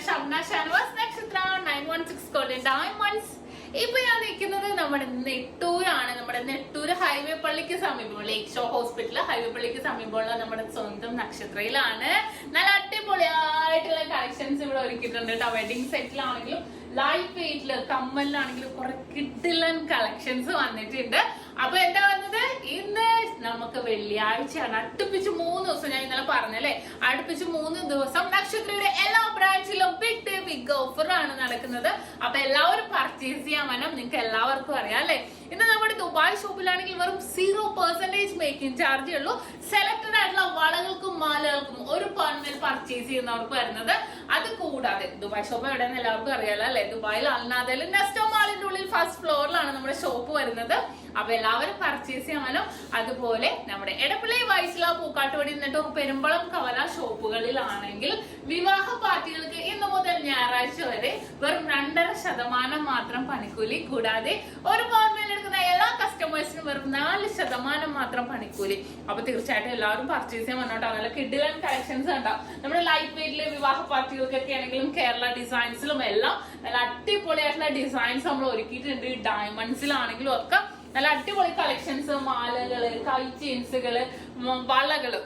SHAMNA Shanwas Nakshathra 916 Golden Diamonds. ഇപ്പോൾ ഞാൻ നിൽക്കുന്നത് നമ്മുടെ നെട്ടൂരാണ്. നമ്മുടെ നെട്ടൂര് ഹൈവേ പള്ളിക്ക് സമീപം ലേക്ക് ഷോ ഹോസ്പിറ്റൽ ഹൈവേ പള്ളിക്ക് സമീപമുള്ള നമ്മുടെ സ്വന്തം നക്ഷത്രയിലാണ്. നല്ല അടിപൊളിയായിട്ടുള്ള കളക്ഷൻസ് ഇവിടെ ഒരുക്കിയിട്ടുണ്ട് കേട്ടോ. വെഡിങ് സെറ്റിലാണെങ്കിലും ലൈറ്റ് വെയിറ്റില് കമ്മലിലാണെങ്കിലും കുറെ കിഡിലൻ കളക്ഷൻസ് വന്നിട്ടുണ്ട്. അപ്പൊ എന്താ വന്നത്, ഇന്ന് നമുക്ക് വെള്ളിയാഴ്ചയാണ്. അടുപ്പിച്ച് 3 ദിവസം, ഞാൻ ഇന്നലെ പറഞ്ഞല്ലേ, അടുപ്പിച്ച് 3 ദിവസം നക്ഷത്രയുടെ എല്ലാ ബ്രാഞ്ചിലും ബിഗ് ഡേ ബിഗ് ഓഫർ ആണ് നടക്കുന്നത്. അപ്പൊ എല്ലാവരും പർച്ചേസ് ചെയ്യാൻ വേണം. നിങ്ങൾക്ക് എല്ലാവർക്കും അറിയാം അല്ലെ. ഇന്ന് നമ്മുടെ ദുബായ് ഷോപ്പിലാണെങ്കിൽ വെറും 0% മേക്കിംഗ് ചാർജേ ഉള്ളൂ. സെലക്ടഡ് ആയിട്ടുള്ള വളകൾക്കും മാലകൾക്കും ഒരു പവൻ പർച്ചേസ് ചെയ്യുന്നവർക്ക് വരുന്നത്. അത് കൂടാതെ ദുബായ് ഷോപ്പ് എവിടെയെന്ന് എല്ലാവർക്കും അറിയാലോ അല്ലെ. ദുബായിൽ അൽനാദയിൽ നെസ്റ്റോ മാളിന്റെ ഉള്ളിൽ ഫസ്റ്റ് ഫ്ലോറിലാണ് നമ്മുടെ ഷോപ്പ് വരുന്നത്. അപ്പൊ എല്ലാവരും പർച്ചേസ് ചെയ്യാമല്ലോ. അതുപോലെ നമ്മുടെ എടപ്പള്ളി വൈസില പൂക്കാട്ടുപടി എന്നിട്ട് പെരുമ്പളം കവല ഷോപ്പുകളിലാണെങ്കിൽ വിവാഹ പാർട്ടികൾക്ക് ഇന്ന് മുതൽ ഞായറാഴ്ച വരെ വെറും 2.5% മാത്രം പണിക്കൂലി. കൂടാതെ ഒരു പവൻ എടുക്കുന്ന എല്ലാ കസ്റ്റമേഴ്സിനും വെറും 4% മാത്രം പണിക്കൂലി. അപ്പൊ തീർച്ചയായിട്ടും എല്ലാവരും പർച്ചേസ് ചെയ്യാൻ വന്നോട്ടോ. നല്ല കിഡിലൻ കളക്ഷൻസ് ഉണ്ടാവും. നമ്മുടെ ലൈറ്റ് വെയിറ്റിലെ വിവാഹ പാർട്ടികൾക്കൊക്കെ ആണെങ്കിലും കേരള ഡിസൈൻസിലും എല്ലാം നല്ല അടിപൊളിയായിട്ടുള്ള ഡിസൈൻസ് നമ്മൾ ഒരുക്കിയിട്ടുണ്ട്. ഡയമണ്ട്സിലാണെങ്കിലും ഒക്കെ നല്ല അടിപൊളി കളക്ഷൻസ്, മാലകള്, കൈ ചെയിൻസുകള്, വളകള്